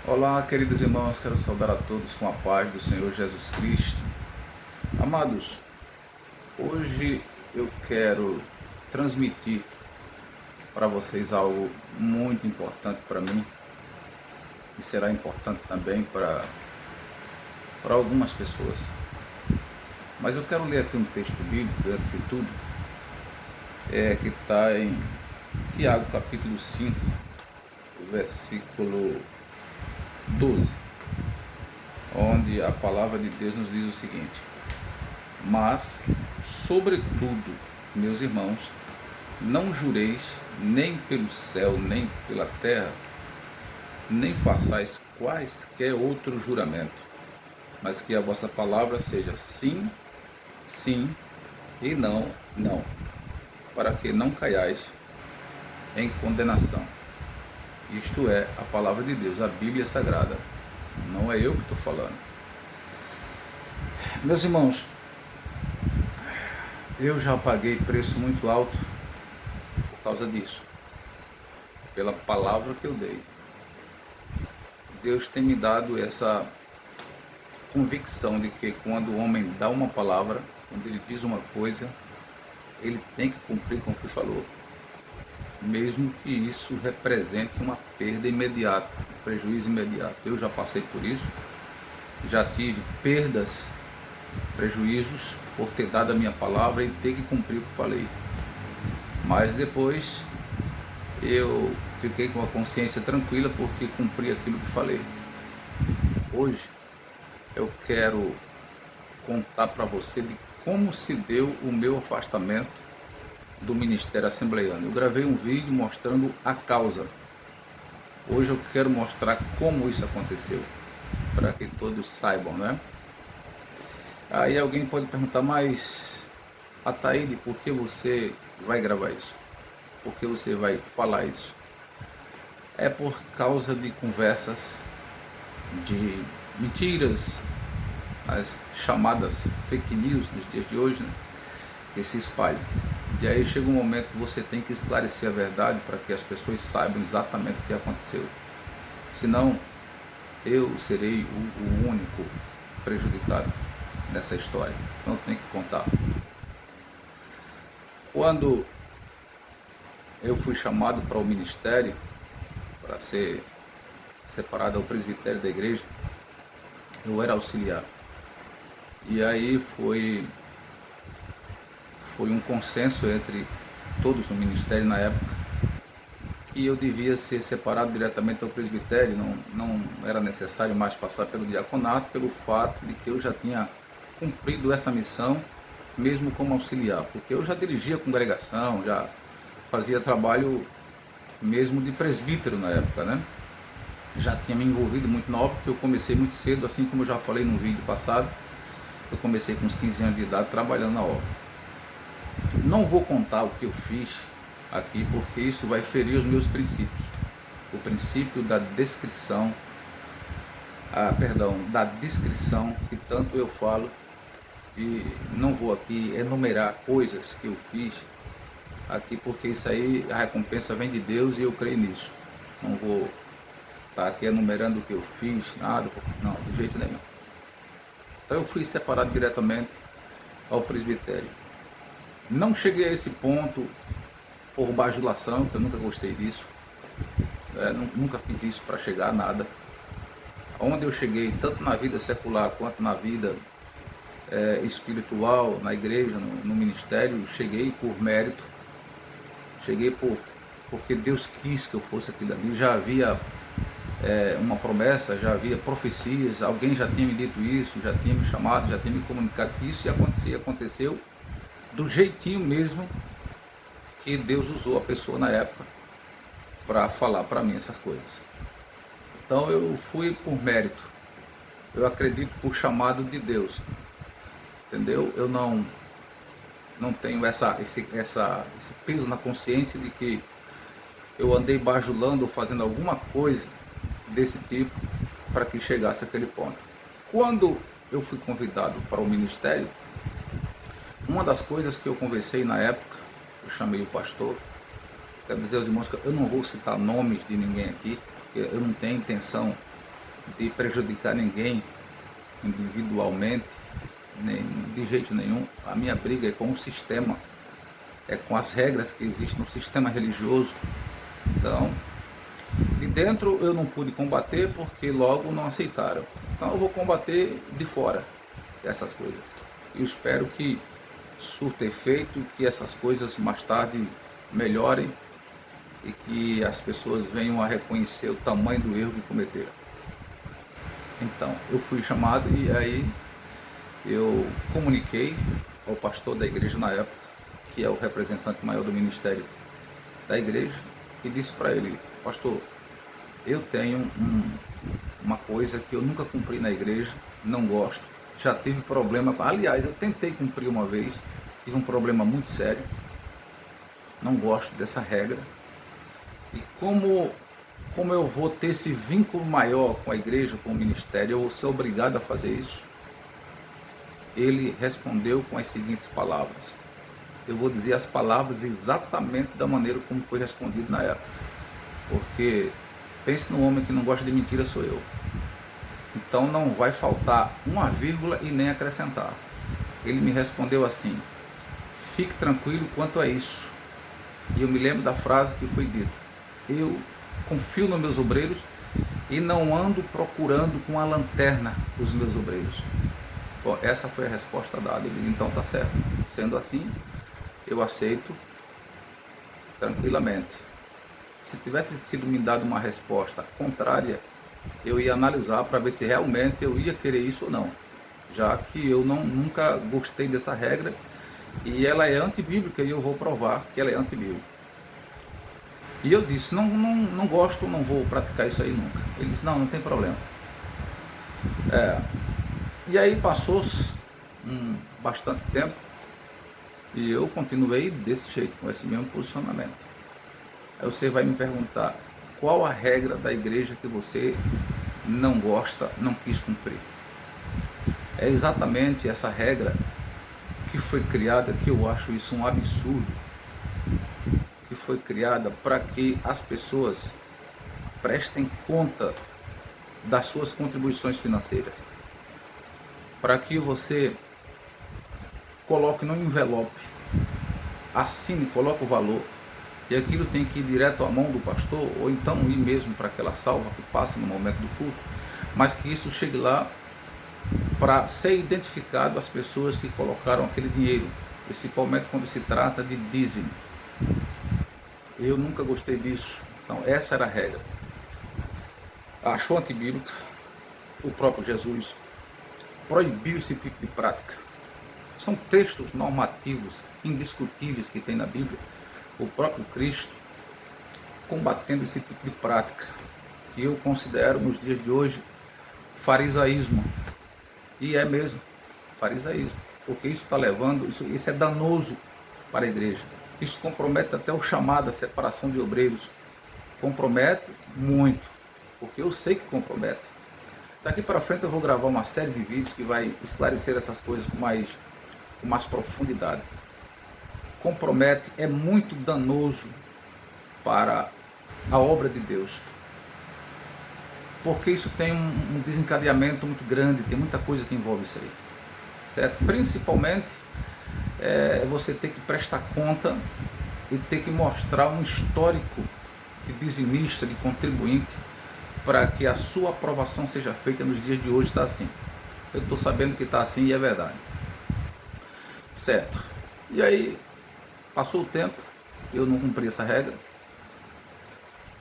Olá, queridos irmãos, quero saudar a todos com a paz do Senhor Jesus Cristo. Amados, hoje eu quero transmitir para vocês algo muito importante para mim e será importante também para algumas pessoas. Mas eu quero ler aqui um texto bíblico, antes de tudo, que está em Tiago capítulo 5, versículo 12, onde a palavra de Deus nos diz o seguinte: mas, sobretudo, meus irmãos, não jureis nem pelo céu, nem pela terra, nem façais quaisquer outro juramento, mas que a vossa palavra seja sim, sim, e não, não, para que não caiais em condenação. Isto é a palavra de Deus, a Bíblia Sagrada. Não é eu que estou falando. Meus irmãos, eu já paguei preço muito alto por causa disso, pela palavra que eu dei. Deus tem me dado essa convicção de que quando o homem dá uma palavra, quando ele diz uma coisa, ele tem que cumprir com o que falou, mesmo que isso represente uma perda imediata, um prejuízo imediato. Eu já passei por isso, já tive perdas, prejuízos por ter dado a minha palavra e ter que cumprir o que falei. Mas depois eu fiquei com a consciência tranquila porque cumpri aquilo que falei. Hoje eu quero contar para você de como se deu o meu afastamento do Ministério Assembleiano. Eu gravei um vídeo mostrando a causa. Hoje eu quero mostrar como isso aconteceu, para que todos saibam, né? Aí alguém pode perguntar, mas Ataíde, por que você vai gravar isso? Por que você vai falar isso? É por causa de conversas, de mentiras, as chamadas fake news nos dias de hoje, né, que se espalham. E aí chega um momento que você tem que esclarecer a verdade para que as pessoas saibam exatamente o que aconteceu. Senão, eu serei o único prejudicado nessa história. Então tem que contar. Quando eu fui chamado para o ministério, para ser separado ao presbitério da igreja, eu era auxiliar. E aí foi um consenso entre todos no ministério na época que eu devia ser separado diretamente ao presbitério, não era necessário mais passar pelo diaconato, pelo fato de que eu já tinha cumprido essa missão, mesmo como auxiliar, porque eu já dirigia a congregação, já fazia trabalho mesmo de presbítero na época, né? Já tinha me envolvido muito na obra, porque eu comecei muito cedo, assim como eu já falei no vídeo passado, eu comecei com uns 15 anos de idade trabalhando na obra. Não vou contar o que eu fiz aqui, porque isso vai ferir os meus princípios. O princípio da descrição, da descrição, que tanto eu falo, e não vou aqui enumerar coisas que eu fiz aqui, porque isso aí, a recompensa vem de Deus e eu creio nisso. Não vou estar aqui enumerando o que eu fiz, nada, não, de jeito nenhum. Então eu fui separado diretamente ao presbitério. Não cheguei a esse ponto por bajulação, que eu nunca gostei disso, nunca fiz isso para chegar a nada. Onde eu cheguei, tanto na vida secular quanto na vida espiritual, na igreja, no ministério, cheguei por mérito, cheguei porque Deus quis que eu fosse aquilo ali. Já havia uma promessa, já havia profecias, alguém já tinha me dito isso, já tinha me chamado, já tinha me comunicado que isso ia aconteceu do jeitinho mesmo que Deus usou a pessoa na época para falar para mim essas coisas. Então eu fui por mérito, eu acredito por chamado de Deus, entendeu? Eu não tenho esse peso na consciência de que eu andei bajulando ou fazendo alguma coisa desse tipo para que chegasse àquele ponto. Quando eu fui convidado para o ministério, uma das coisas que eu conversei na época, eu chamei o pastor, quero dizer aos irmãos que eu não vou citar nomes de ninguém aqui, porque eu não tenho intenção de prejudicar ninguém individualmente, nem de jeito nenhum. A minha briga é com o sistema, é com as regras que existem no sistema religioso. Então, de dentro eu não pude combater porque logo não aceitaram. Então eu vou combater de fora essas coisas. Eu espero que surta efeito, que essas coisas mais tarde melhorem e que as pessoas venham a reconhecer o tamanho do erro que cometeram. Então, eu fui chamado e aí eu comuniquei ao pastor da igreja na época, que é o representante maior do ministério da igreja, e disse para ele: pastor, eu tenho uma coisa que eu nunca cumpri na igreja, não gosto, já tive problema, aliás, eu tentei cumprir uma vez, tive um problema muito sério, não gosto dessa regra, e como eu vou ter esse vínculo maior com a igreja, com o ministério, eu vou ser obrigado a fazer isso? Ele respondeu com as seguintes palavras. Eu vou dizer as palavras exatamente da maneira como foi respondido na época. Porque pense no homem que não gosta de mentira, sou eu. Então não vai faltar uma vírgula e nem acrescentar. Ele me respondeu assim: fique tranquilo quanto a isso. E eu me lembro da frase que foi dita: eu confio nos meus obreiros e não ando procurando com a lanterna os meus obreiros. Bom, essa foi a resposta dada. Eu digo, então tá certo. Sendo assim, eu aceito tranquilamente. Se tivesse sido me dado uma resposta contrária, eu ia analisar para ver se realmente eu ia querer isso ou não, já que eu nunca gostei dessa regra e ela é antibíblica e eu vou provar que ela é antibíblica. E eu disse, não gosto, não vou praticar isso aí nunca. Ele disse, não tem problema. E aí passou-se bastante tempo e eu continuei desse jeito, com esse mesmo posicionamento. Aí você vai me perguntar, qual a regra da igreja que você não gosta, não quis cumprir? É exatamente essa regra que foi criada, que eu acho isso um absurdo, que foi criada para que as pessoas prestem conta das suas contribuições financeiras, para que você coloque no envelope, assine, coloque o valor, e aquilo tem que ir direto à mão do pastor, ou então ir mesmo para aquela salva que passa no momento do culto, mas que isso chegue lá para ser identificado as pessoas que colocaram aquele dinheiro, principalmente quando se trata de dízimo. Eu nunca gostei disso, então essa era a regra. Achou antibíblica, o próprio Jesus proibiu esse tipo de prática. São textos normativos, indiscutíveis que tem na Bíblia. O próprio Cristo combatendo esse tipo de prática, que eu considero nos dias de hoje farisaísmo. E é mesmo, farisaísmo, porque isso está levando, isso é danoso para a igreja. Isso compromete até o chamado, a separação de obreiros. Compromete muito, porque eu sei que compromete. Daqui para frente eu vou gravar uma série de vídeos que vai esclarecer essas coisas com mais profundidade. Compromete, é muito danoso para a obra de Deus, porque isso tem um desencadeamento muito grande, tem muita coisa que envolve isso aí, certo? Principalmente você ter que prestar conta e ter que mostrar um histórico de dizimista, de contribuinte, para que a sua aprovação seja feita. Nos dias de hoje está assim. Eu estou sabendo que está assim e é verdade, certo? E aí passou o tempo, eu não cumpri essa regra,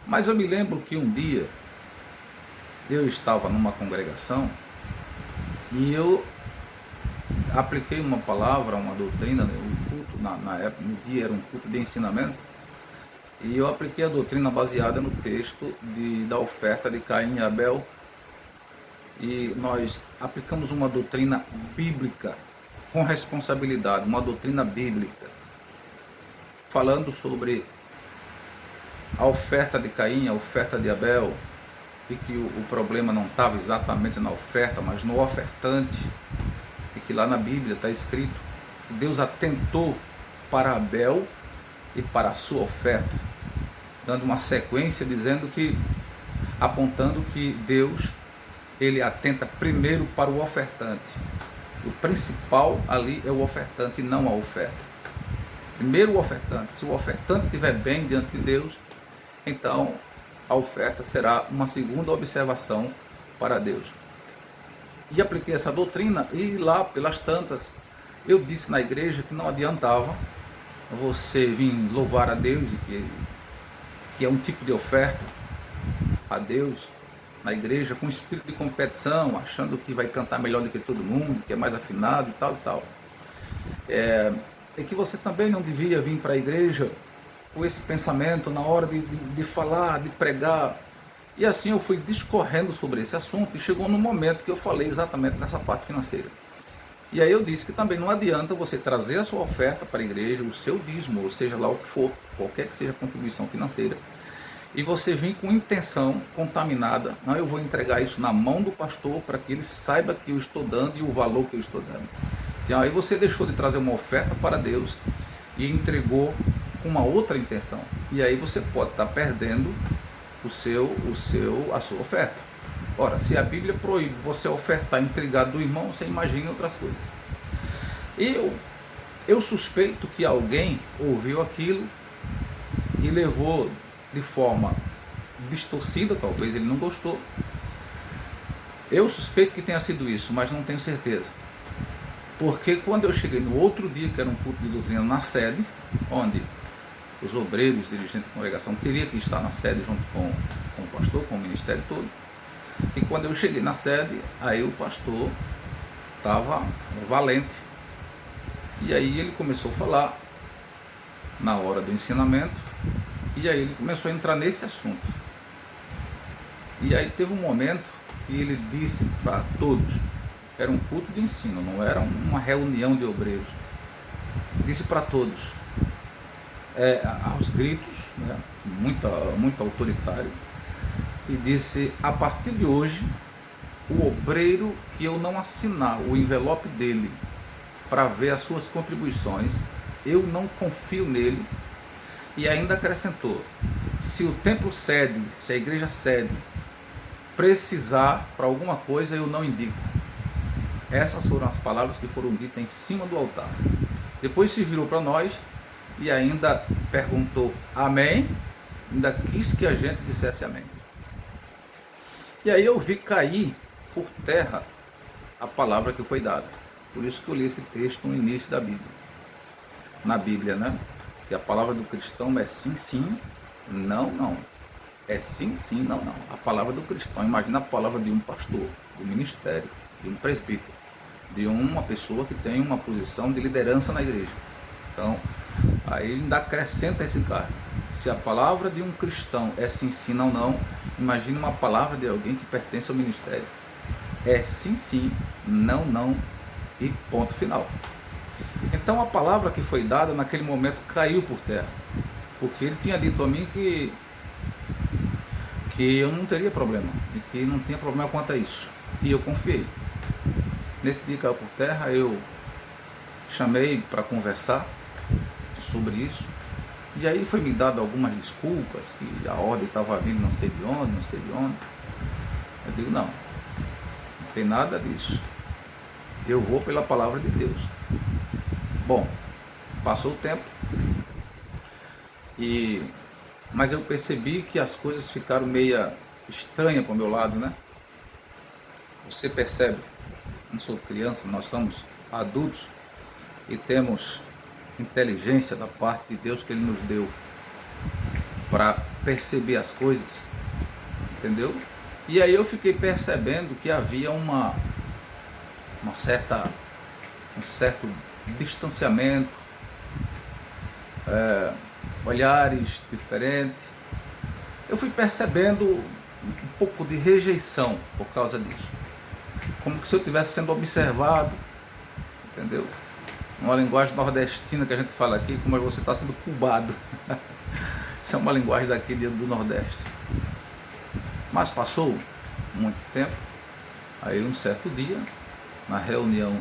mas eu me lembro que um dia eu estava numa congregação e eu apliquei uma palavra, uma doutrina, um culto, na época, no dia era um culto de ensinamento, e eu apliquei a doutrina baseada no texto da oferta de Caim e Abel, e nós aplicamos uma doutrina bíblica com responsabilidade, uma doutrina bíblica, falando sobre a oferta de Caim, a oferta de Abel, e que o problema não estava exatamente na oferta, mas no ofertante, e que lá na Bíblia está escrito que Deus atentou para Abel e para a sua oferta, dando uma sequência, dizendo que, apontando que Deus ele atenta primeiro para o ofertante. O principal ali é o ofertante e não a oferta. Primeiro o ofertante. Se o ofertante estiver bem diante de Deus, então a oferta será uma segunda observação para Deus. E apliquei essa doutrina e lá pelas tantas eu disse na igreja que não adiantava você vir louvar a Deus, que é um tipo de oferta a Deus na igreja, com espírito de competição, achando que vai cantar melhor do que todo mundo, que é mais afinado e tal e tal. E que você também não devia vir para a igreja com esse pensamento na hora de falar, de pregar. E assim eu fui discorrendo sobre esse assunto e chegou no momento que eu falei exatamente nessa parte financeira. E aí eu disse que também não adianta você trazer a sua oferta para a igreja, o seu dízimo, ou seja lá o que for, qualquer que seja a contribuição financeira, e você vir com intenção contaminada, não, eu vou entregar isso na mão do pastor para que ele saiba que eu estou dando e o valor que eu estou dando. Então aí você deixou de trazer uma oferta para Deus e entregou com uma outra intenção. E aí você pode estar perdendo a sua oferta. Ora, se a Bíblia proíbe você ofertar intrigado do irmão, você imagina outras coisas. Eu suspeito que alguém ouviu aquilo e levou de forma distorcida, talvez ele não gostou. Eu suspeito que tenha sido isso, mas não tenho certeza. Porque quando eu cheguei no outro dia, que era um culto de doutrina na sede, onde os obreiros, dirigentes da congregação, teriam que estar na sede junto com o pastor, com o ministério todo. E quando eu cheguei na sede, aí o pastor estava valente. E aí ele começou a falar na hora do ensinamento, e aí ele começou a entrar nesse assunto. E aí teve um momento que ele disse para todos, era um culto de ensino, não era uma reunião de obreiros, disse para todos, aos gritos, né, muito autoritário, e disse: a partir de hoje, o obreiro que eu não assinar o envelope dele para ver as suas contribuições, eu não confio nele. E ainda acrescentou: se o templo sede, se a igreja sede precisar para alguma coisa, eu não indico. Essas foram as palavras que foram ditas em cima do altar. Depois se virou para nós e ainda perguntou amém, ainda quis que a gente dissesse amém. E aí eu vi cair por terra a palavra que foi dada. Por isso que eu li esse texto no início da Bíblia. Na Bíblia, né? Que a palavra do cristão é sim, sim, não, não. É sim, sim, não, não. A palavra do cristão, imagina a palavra de um pastor, do ministério, de um presbítero, de uma pessoa que tem uma posição de liderança na igreja. Então, aí ele ainda acrescenta esse cargo. Se a palavra de um cristão é sim, sim, não, não, imagine uma palavra de alguém que pertence ao ministério. É sim, sim, não, não e ponto final. Então a palavra que foi dada naquele momento caiu por terra, porque ele tinha dito a mim que eu não teria problema, e que não tinha problema quanto a isso, e eu confiei. Nesse dia caiu por terra, eu chamei para conversar sobre isso, e aí foi me dado algumas desculpas, que a ordem estava vindo não sei de onde, não sei de onde. Eu digo, não tem nada disso, eu vou pela palavra de Deus. Bom, passou o tempo, mas eu percebi que as coisas ficaram meio estranhas para o meu lado, né? Você percebe, não sou criança, nós somos adultos e temos inteligência da parte de Deus que Ele nos deu para perceber as coisas, entendeu? E aí eu fiquei percebendo que havia um certo distanciamento, olhares diferentes. Eu fui percebendo um pouco de rejeição por causa disso, como se eu estivesse sendo observado, entendeu? Uma linguagem nordestina que a gente fala aqui, como você está sendo cubado. Isso é uma linguagem daqui do Nordeste. Mas passou muito tempo, aí um certo dia, na reunião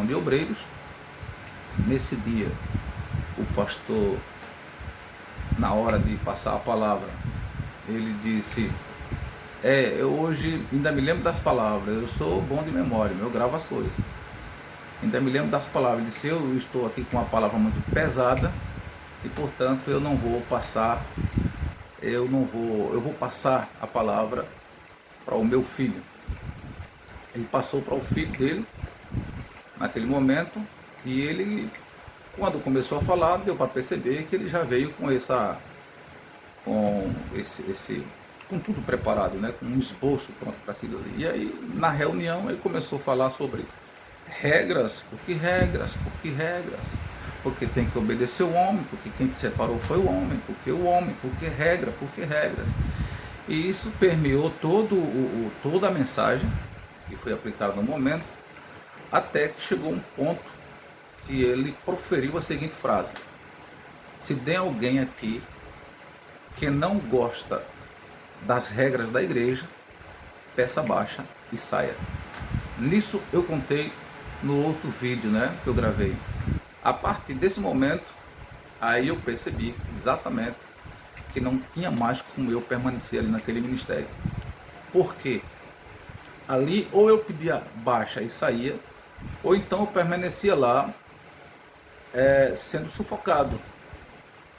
de obreiros, nesse dia o pastor, na hora de passar a palavra, ele disse, Eu hoje ainda me lembro das palavras, eu sou bom de memória, eu gravo as coisas. Ainda me lembro das palavras, ele disse, eu estou aqui com uma palavra muito pesada e portanto eu não vou passar, eu vou passar a palavra para o meu filho. Ele passou para o filho dele naquele momento e ele, quando começou a falar, deu para perceber que ele já veio com com tudo preparado, né? Com um esboço pronto para aquilo ali. E aí, na reunião, ele começou a falar sobre regras, por que regras, por que regras, porque tem que obedecer o homem, porque quem te separou foi o homem, por que regra, por que regras. E isso permeou toda a mensagem que foi aplicada no momento, até que chegou um ponto que ele proferiu a seguinte frase: se tem alguém aqui que não gosta das regras da igreja, peça baixa e saia. Nisso eu contei no outro vídeo, né, que eu gravei. A partir desse momento, aí eu percebi exatamente que não tinha mais como eu permanecer ali naquele ministério. Por quê? Ali ou eu pedia baixa e saía, ou então eu permanecia lá sendo sufocado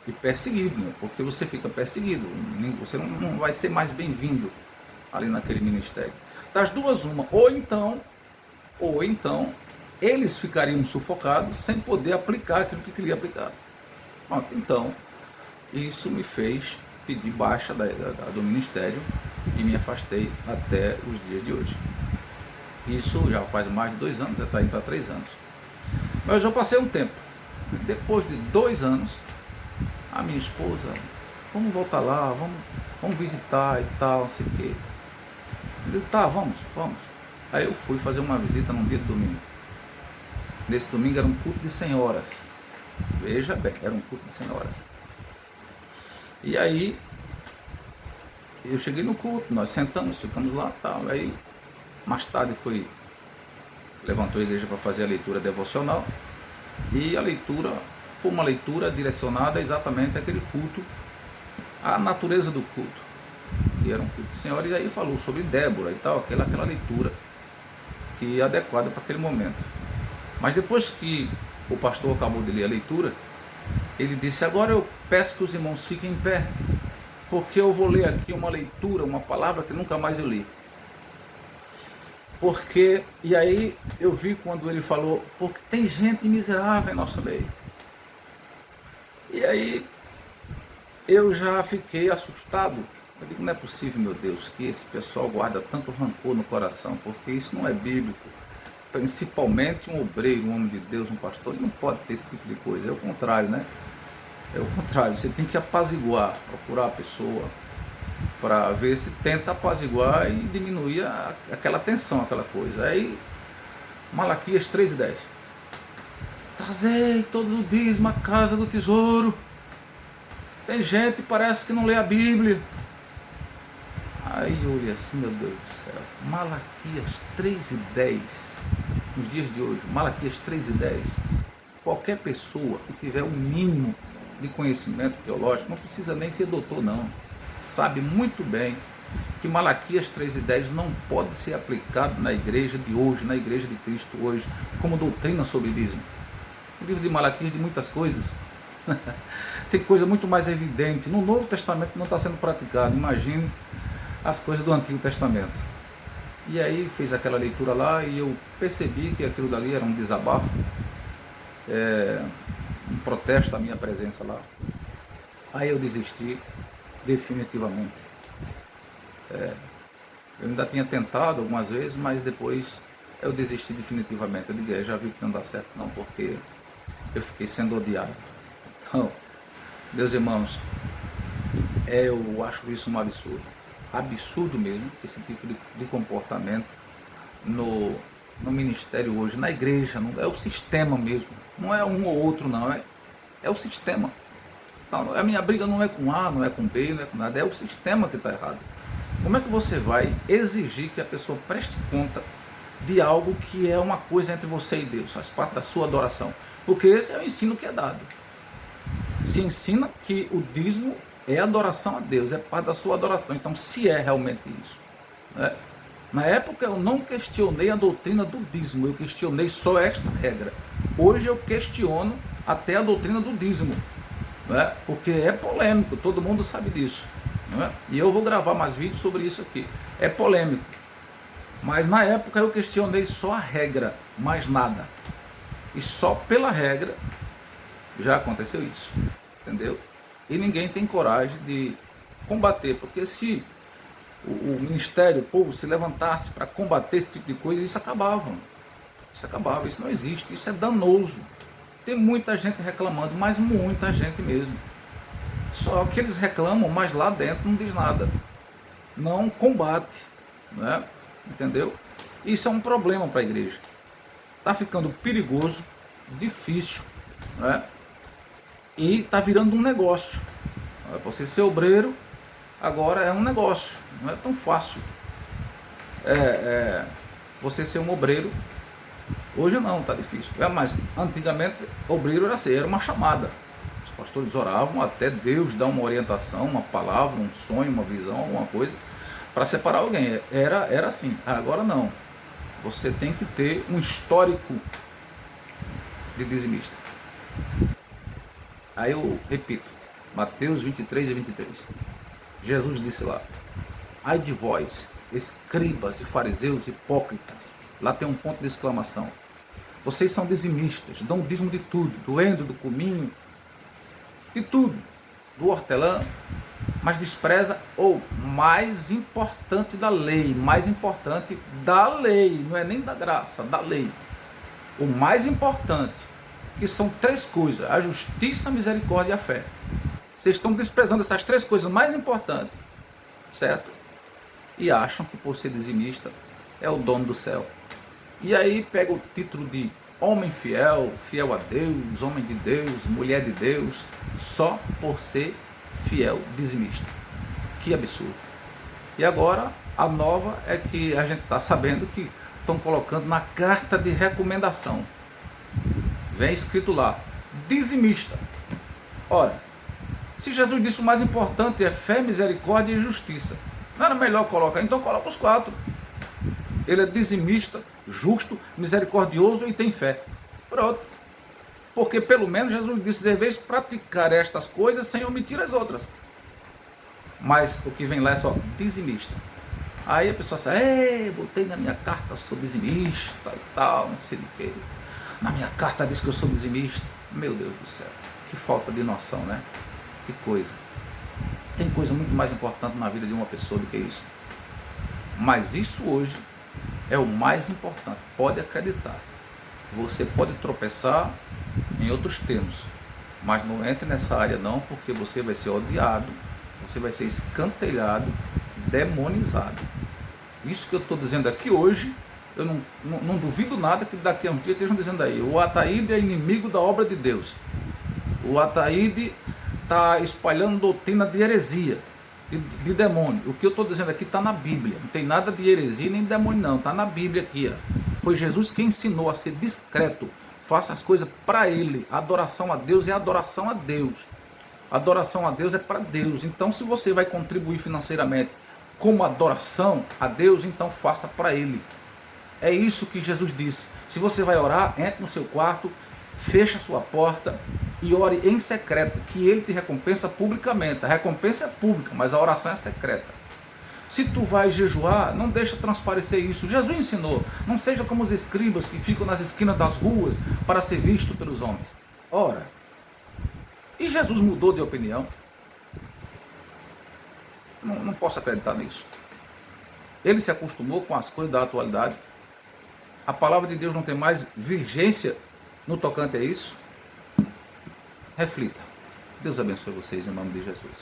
e perseguido, né? Porque você fica perseguido, você não vai ser mais bem-vindo ali naquele ministério. Das duas, uma, ou então eles ficariam sufocados sem poder aplicar aquilo que queria aplicar. Pronto, então isso me fez pedir baixa do ministério e me afastei até os dias de hoje. Isso já faz mais de 2 anos, já está indo para 3 anos. Mas eu passei um tempo. Depois de 2 anos, a minha esposa, vamos voltar lá, vamos visitar e tal, não sei o quê. Eu digo, tá, vamos. Aí eu fui fazer uma visita num dia de domingo. Nesse domingo era um culto de senhoras. Veja bem, era um culto de senhoras. E aí, eu cheguei no culto, nós sentamos, ficamos lá e tal. Aí, mais tarde levantou a igreja para fazer a leitura devocional. E a leitura foi uma leitura direcionada exatamente àquele culto, à natureza do culto, que era um culto de senhoras. E aí falou sobre Débora e tal, aquela leitura que é adequada para aquele momento. Mas depois que o pastor acabou de ler a leitura, ele disse, agora eu peço que os irmãos fiquem em pé, porque eu vou ler aqui uma leitura, uma palavra que nunca mais eu li. E aí eu vi quando ele falou, porque tem gente miserável em nosso meio. E aí eu já fiquei assustado. Eu digo, não é possível, meu Deus, que esse pessoal guarda tanto rancor no coração, porque isso não é bíblico. Principalmente um obreiro, um homem de Deus, um pastor, ele não pode ter esse tipo de coisa. É o contrário, né? É o contrário, você tem que apaziguar, procurar a pessoa para ver se tenta apaziguar e diminuir aquela tensão, aquela coisa. Aí, Malaquias 3:10. Trazei todo o dízimo à casa do tesouro. Tem gente que parece que não lê a Bíblia. Aí eu olhei assim, meu Deus do céu. Malaquias 3:10. Nos dias de hoje, Malaquias 3:10. Qualquer pessoa que tiver um mínimo de conhecimento teológico, não precisa nem ser doutor não, sabe muito bem que Malaquias 3:10 não pode ser aplicado na igreja de hoje, na igreja de Cristo hoje, como doutrina sobre dízimo. O livro de Malaquias de muitas coisas tem coisa muito mais evidente. No Novo Testamento não está sendo praticado. Imagine as coisas do Antigo Testamento. E aí fez aquela leitura lá e eu percebi que aquilo dali era um desabafo, um protesto à minha presença lá. Aí eu desisti definitivamente. Eu ainda tinha tentado algumas vezes, mas depois eu desisti definitivamente. Eu digo, já vi que não dá certo não, porque eu fiquei sendo odiado. Então, meus irmãos, eu acho isso um absurdo mesmo, esse tipo de comportamento no ministério hoje, na igreja. Não é o sistema mesmo, não é um ou outro não, é o sistema. Então, a minha briga não é com A, não é com B, não é com nada, é o sistema que está errado. Como é que você vai exigir que a pessoa preste conta de algo que é uma coisa entre você e Deus, faz parte da sua adoração? Porque esse é o ensino que é dado. Se ensina que o dízimo é adoração a Deus, é parte da sua adoração. Então, se é realmente isso, né? Na época eu não questionei a doutrina do dízimo, eu questionei só esta regra. Hoje eu questiono até a doutrina do dízimo, né? Porque é polêmico, todo mundo sabe disso, né? E eu vou gravar mais vídeos sobre isso aqui. É polêmico, mas na época eu questionei só a regra, mais nada. E só pela regra já aconteceu isso, entendeu? E ninguém tem coragem de combater, porque se o ministério, o povo se levantasse para combater esse tipo de coisa, isso acabava. Isso acabava, isso não existe, isso é danoso. Tem muita gente reclamando, mas muita gente mesmo. Só que eles reclamam, mas lá dentro não diz nada. Não combate, né? Entendeu? Isso é um problema para a igreja. Está ficando perigoso, difícil, né? E está virando um negócio. Você ser obreiro agora é um negócio, não é tão fácil. Você ser um obreiro hoje não, está difícil. Mas antigamente obreiro era assim, era uma chamada. Os pastores oravam até Deus dar uma orientação, uma palavra, um sonho, uma visão, alguma coisa para separar alguém. Era assim. Agora não. Você tem que ter um histórico de dizimista. Aí eu repito, Mateus 23 e 23. Jesus disse lá: ai de vós, escribas e fariseus hipócritas. Lá tem um ponto de exclamação. Vocês são dizimistas, dão dízimo de tudo, do endro, do cominho, de tudo, do hortelã, mas despreza o mais importante da lei, mais importante da lei, não é nem da graça, da lei. O mais importante, que são três coisas: a justiça, a misericórdia e a fé. Vocês estão desprezando essas três coisas mais importantes, certo? E acham que por ser dizimista é o dono do céu. E aí pega o título de homem fiel, fiel a Deus, homem de Deus, mulher de Deus, só por ser fiel dizimista. Que absurdo. E agora a nova é que a gente está sabendo que estão colocando na carta de recomendação. Vem escrito lá, dizimista. Ora, se Jesus disse o mais importante é fé, misericórdia e justiça, não era melhor colocar? Então coloca os quatro. Ele é dizimista, justo, misericordioso e tem fé. Pronto. Porque pelo menos Jesus disse: deveis praticar estas coisas sem omitir as outras. Mas o que vem lá é só dizimista. Aí a pessoa sai: botei na minha carta, eu sou dizimista e tal, não sei de quê. Na minha carta diz que eu sou dizimista. Meu Deus do céu, que falta de noção, né? Que coisa. Tem coisa muito mais importante na vida de uma pessoa do que isso. Mas isso hoje é o mais importante. Pode acreditar. Você pode tropeçar em outros termos, mas não entre nessa área não, porque você vai ser odiado, você vai ser escanteado, demonizado. Isso que eu estou dizendo aqui hoje, eu não duvido nada que daqui a um dia estejam dizendo aí: o Ataíde é inimigo da obra de Deus. O Ataíde está espalhando doutrina de heresia, de demônio. O que eu estou dizendo aqui está na Bíblia. Não tem nada de heresia nem de demônio não. Está na Bíblia aqui. Ó. Foi Jesus quem ensinou a ser discreto. Faça as coisas para Ele. A adoração a Deus é adoração a Deus. A adoração a Deus é para Deus. Então se você vai contribuir financeiramente como adoração a Deus, então faça para Ele. É isso que Jesus disse. Se você vai orar, entre no seu quarto, feche a sua porta e ore em secreto, que Ele te recompensa publicamente. A recompensa é pública, mas a oração é secreta. Se tu vai jejuar, não deixa transparecer isso. Jesus ensinou: não seja como os escribas que ficam nas esquinas das ruas para ser visto pelos homens. Ora, e Jesus mudou de opinião? Não posso acreditar nisso. Ele se acostumou com as coisas da atualidade. A palavra de Deus não tem mais vigência no tocante a isso. Reflita. Deus abençoe vocês em nome de Jesus.